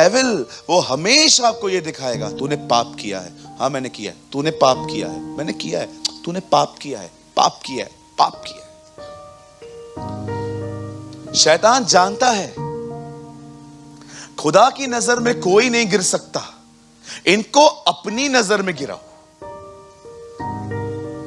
Devil वो हमेशा आपको ये दिखाएगा, तूने पाप किया है। हाँ मैंने किया है। तूने पाप किया है। मैंने किया है। तूने पाप किया है, पाप किया है, पाप किया है। शैतान जानता है खुदा की नजर में कोई नहीं गिर सकता, इनको अपनी नजर में गिराओ।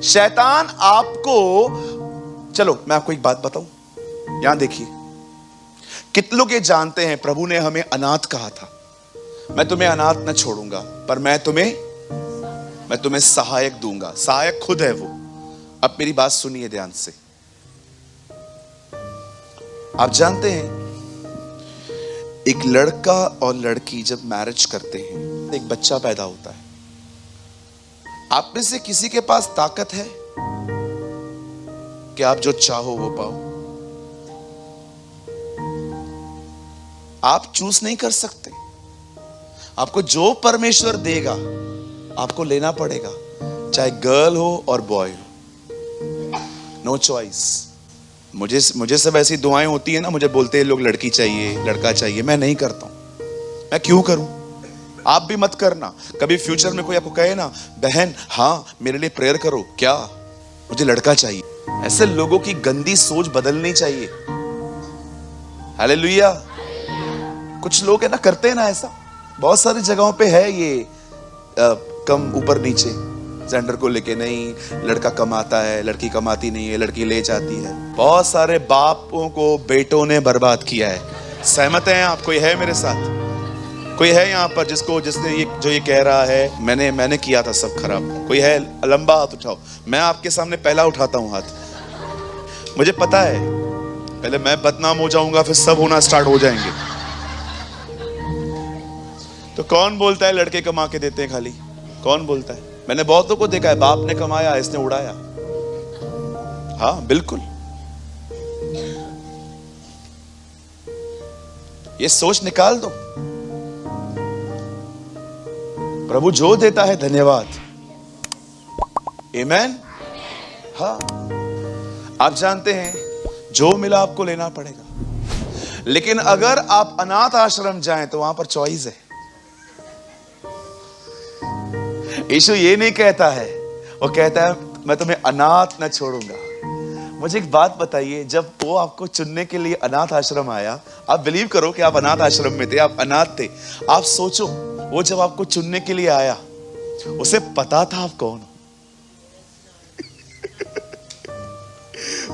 शैतान आपको, चलो मैं आपको एक बात बताऊं, यहां देखिए, कितने लोग ये जानते हैं प्रभु ने हमें अनाथ कहा था, मैं तुम्हें अनाथ न छोड़ूंगा, पर मैं तुम्हें सहायक दूंगा। सहायक खुद है वो। अब मेरी बात सुनिए ध्यान से। आप जानते हैं एक लड़का और लड़की जब मैरिज करते हैं, एक बच्चा पैदा होता है। आप में से किसी के पास ताकत है कि आप जो चाहो वो पाओ? आप चूज नहीं कर सकते। आपको जो परमेश्वर देगा आपको लेना पड़ेगा, चाहे गर्ल हो और बॉय हो। No choice. मुझे सब ऐसी दुआएं होती है ना, मुझे बोलते हैं लोग लड़की चाहिए, लड़का चाहिए, मैं नहीं करता हूं। मैं क्यों करूं? आप भी मत करना। कभी फ्यूचर में कोई आपको कहे ना, बहन हाँ मेरे लिए प्रेयर करो, क्या मुझे लड़का चाहिए, ऐसे लोगों की गंदी सोच बदलनी चाहिए। हालेलुया। कुछ लोग है ना करते हैं ना ऐसा, बहुत सारी जगहों पे है ये कम ऊपर नीचे जेंडर को लेके, नहीं लड़का कमाता है, लड़की कमाती नहीं है, लड़की ले जाती है। बहुत सारे बापों को बेटों ने बर्बाद किया है। सहमत हैं आप? कोई है मेरे साथ? कोई है यहाँ पर जिसने ये कह रहा है मैंने किया था सब खराब? कोई है? लंबा हाथ उठाओ। मैं आपके सामने पहला उठाता हूँ हाथ। मुझे पता है पहले मैं बदनाम हो जाऊंगा, फिर सब होना स्टार्ट हो जाएंगे। तो कौन बोलता है लड़के कमा के देते हैं खाली? कौन बोलता है? मैंने बहुतों को देखा है, बाप ने कमाया, इसने उड़ाया। हाँ बिल्कुल। ये सोच निकाल दो। प्रभु जो देता है धन्यवाद। आमीन। हाँ आप जानते हैं जो मिला आपको लेना पड़ेगा, लेकिन अगर आप अनाथ आश्रम जाएं तो वहां पर चॉइस है। यीशु ये नहीं कहता है, वो कहता है मैं तुम्हें अनाथ न छोड़ूंगा। मुझे एक बात बताइए, जब वो आपको चुनने के लिए अनाथ आश्रम आया, आप बिलीव करो कि आप अनाथ आश्रम में थे, आप अनाथ थे। आप सोचो वो जब आपको चुनने के लिए आया, उसे पता था आप कौन हो।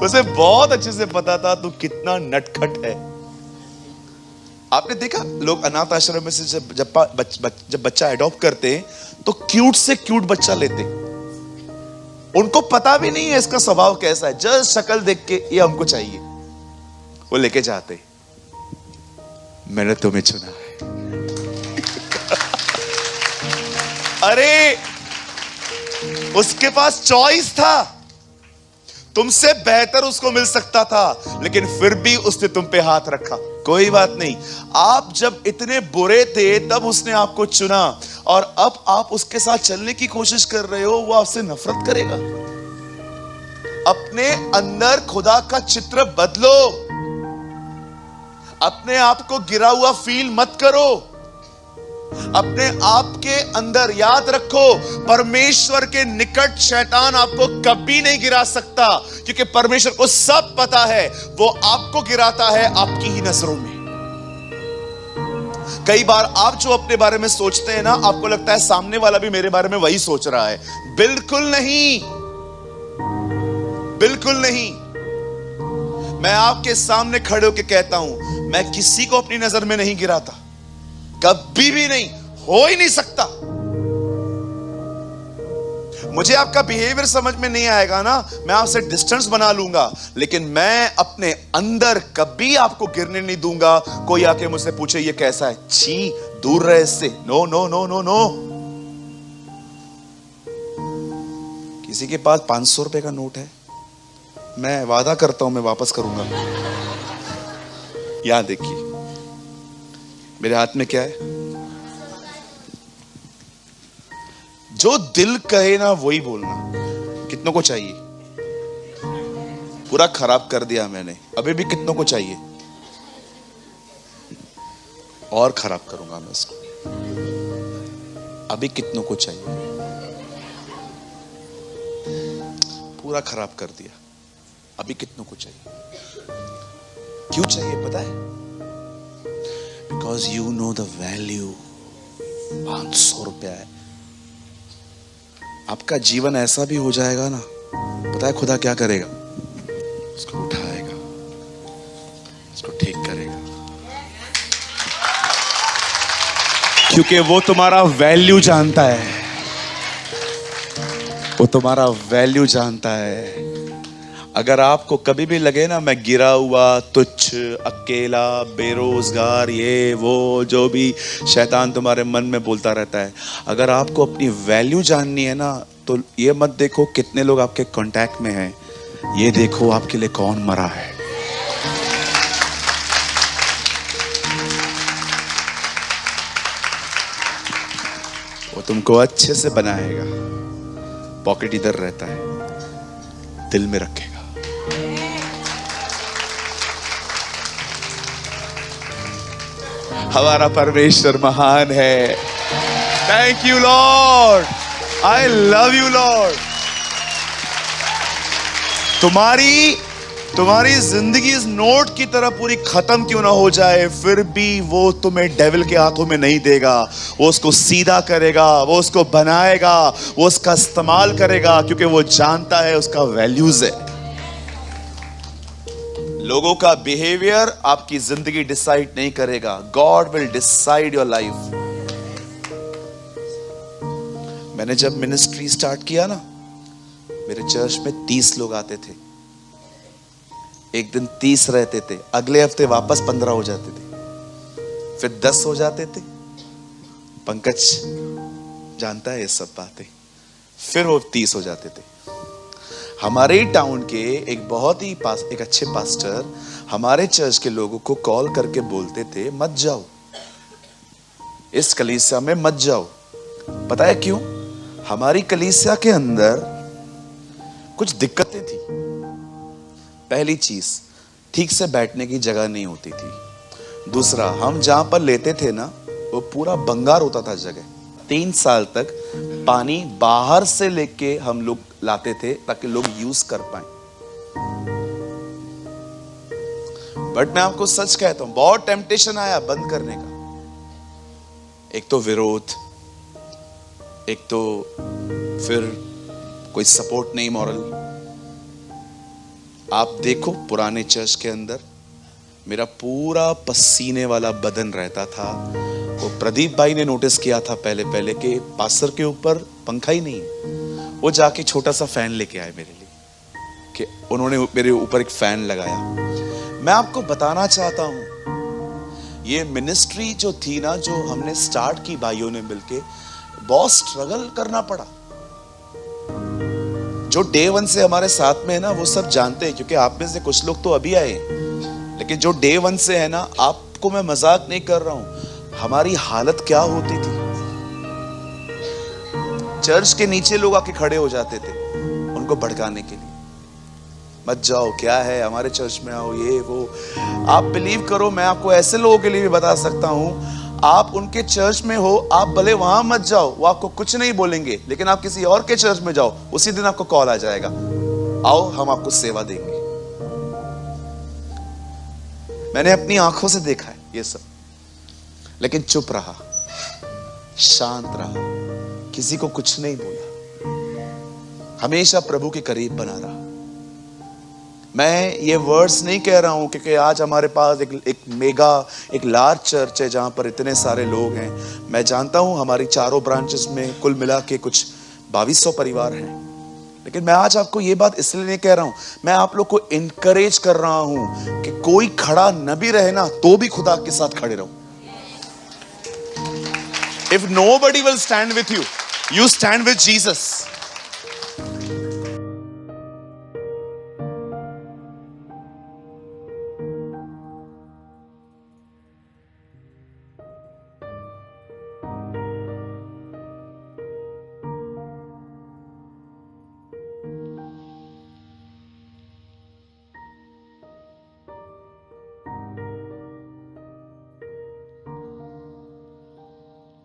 उसे बहुत अच्छे से पता था तू कितना नटखट है। आपने देखा लोग अनाथ आश्रम में से जब बच्चा अडॉप्ट करते हैं तो क्यूट से क्यूट बच्चा लेते। उनको पता भी नहीं है इसका स्वभाव कैसा है, जस्ट शक्ल देख के ये हमको चाहिए, वो लेके जाते। मैंने तुम्हें चुना है। अरे उसके पास चॉइस था, तुमसे बेहतर उसको मिल सकता था, लेकिन फिर भी उसने तुम पे हाथ रखा। कोई बात नहीं, आप जब इतने बुरे थे तब उसने आपको चुना, और अब आप उसके साथ चलने की कोशिश कर रहे हो, वो आपसे नफरत करेगा। अपने अंदर खुदा का चित्र बदलो। अपने आप को गिरा हुआ फील मत करो। अपने आप के अंदर याद रखो, परमेश्वर के निकट शैतान आपको कभी नहीं गिरा सकता, क्योंकि परमेश्वर को सब पता है। वो आपको गिराता है आपकी ही नजरों में। कई बार आप जो अपने बारे में सोचते हैं ना, आपको लगता है सामने वाला भी मेरे बारे में वही सोच रहा है। बिल्कुल नहीं, बिल्कुल नहीं। मैं आपके सामने खड़े होकर कहता हूं, मैं किसी को अपनी नजर में नहीं गिराता, कभी भी नहीं, हो ही नहीं सकता। मुझे आपका बिहेवियर समझ में नहीं आएगा ना, मैं आपसे डिस्टेंस बना लूंगा, लेकिन मैं अपने अंदर कभी आपको गिरने नहीं दूंगा। कोई आके मुझसे पूछे ये कैसा है, छी दूर रहे इससे। No no no no no. किसी के पास 500 रुपए का नोट है, मैं वादा करता हूं मैं वापस करूंगा। यहां देखिए मेरे हाथ में क्या है। जो दिल कहे ना वही बोलना। कितनों को चाहिए? पूरा खराब कर दिया मैंने। अभी भी कितनों को चाहिए? और खराब करूंगा मैं इसको। अभी कितनों को चाहिए? पूरा खराब कर दिया। अभी कितनों को चाहिए? क्यों चाहिए पता है? Because you know the value. 500 रुपया है। आपका जीवन ऐसा भी हो जाएगा ना, पता है खुदा क्या करेगा? उसको उठाएगा, उसको ठीक करेगा, क्योंकि वो तुम्हारा वैल्यू जानता है। वो तुम्हारा वैल्यू जानता है। अगर आपको कभी भी लगे ना मैं गिरा हुआ, तुच्छ, अकेला, बेरोजगार, ये वो जो भी शैतान तुम्हारे मन में बोलता रहता है, अगर आपको अपनी वैल्यू जाननी है ना, तो ये मत देखो कितने लोग आपके कांटेक्ट में हैं, ये देखो आपके लिए कौन मरा है। वो तुमको अच्छे से बनाएगा। पॉकेट इधर रहता है, दिल में रखेगा। हमारा परमेश्वर महान है। Thank you Lord, I love you Lord. तुम्हारी जिंदगी इस नोट की तरह पूरी खत्म क्यों ना हो जाए, फिर भी वो तुम्हें डेविल के हाथों में नहीं देगा। वो उसको सीधा करेगा, वो उसको बनाएगा, वो उसका इस्तेमाल करेगा, क्योंकि वो जानता है उसका वैल्यूज है। लोगों का बिहेवियर आपकी जिंदगी डिसाइड नहीं करेगा। God will decide your life. मैंने जब मिनिस्ट्री स्टार्ट किया ना, मेरे चर्च में 30 लोग आते थे। एक दिन 30 रहते थे, अगले हफ्ते वापस 15 हो जाते थे, फिर 10 हो जाते थे। पंकज जानता है ये सब बातें। फिर वो 30 हो जाते थे। हमारे टाउन के एक बहुत ही एक अच्छे पास्टर हमारे चर्च के लोगों को कॉल करके बोलते थे, मत जाओ, इस कलीसिया में मत जाओ। पता है क्यों? हमारी कलीसिया के अंदर कुछ दिक्कतें थी। पहली चीज, ठीक से बैठने की जगह नहीं होती थी। दूसरा, हम जहां पर लेते थे ना, वो पूरा बंगार होता था जगह। 3 साल तक पानी बाहर से लेके हम लोग लाते थे ताकि लोग यूज कर पाए। बट मैं आपको सच कहता हूं, बहुत टेम्पटेशन आया बंद करने का। एक तो विरोध, एक तो फिर कोई सपोर्ट नहीं मॉरल। आप देखो पुराने चर्च के अंदर मेरा पूरा पसीने वाला बदन रहता था। वो प्रदीप भाई ने नोटिस किया था पहले कि पास्टर के ऊपर पंखा ही नहीं। वो जाके छोटा सा फैन लेके आए मेरे लिए, कि उन्होंने मेरे ऊपर एक फैन लगाया। मैं आपको बताना चाहता हूं, ये मिनिस्ट्री जो थी ना, जो हमने स्टार्ट की भाइयों ने मिलके, बहुत स्ट्रगल करना पड़ा। जो डे 1 से हमारे साथ में है ना, वो सब जानते हैं, क्योंकि आप में से कुछ लोग तो अभी आए, लेकिन जो डे 1 से है ना, आपको मैं मजाक नहीं कर रहा हूं, हमारी हालत क्या होती थी। चर्च के नीचे लोग आके खड़े हो जाते थे उनको भड़काने के लिए, मत जाओ, क्या है, हमारे चर्च में आओ, ये वो। आप बिलीव करो, मैं आपको ऐसे लोगों के लिए भी बता सकता हूं, आप उनके चर्च में हो, आप भले वहां मत जाओ, वो आपको कुछ नहीं बोलेंगे, लेकिन आप किसी और के चर्च में जाओ, उसी दिन आपको कॉल आ जाएगा, आओ हम आपको सेवा देंगे। मैंने अपनी आंखों से देखा है ये सब, लेकिन चुप रहा, शांत रहा, किसी को कुछ नहीं बोला, हमेशा प्रभु के करीब बना रहा। मैं ये वर्ड्स नहीं कह रहा हूं क्योंकि आज हमारे पास एक लार्ज चर्च है जहां पर इतने सारे लोग हैं। मैं जानता हूं हमारी चारों ब्रांचेस में कुल मिला के कुछ 2200 परिवार हैं, लेकिन मैं आज आपको ये बात इसलिए नहीं कह रहा हूं, मैं आप लोग को इनकरेज कर रहा हूं कि कोई खड़ा न भी रहे ना, तो भी खुदा के साथ खड़े रहो। If nobody will stand with you, you stand with Jesus.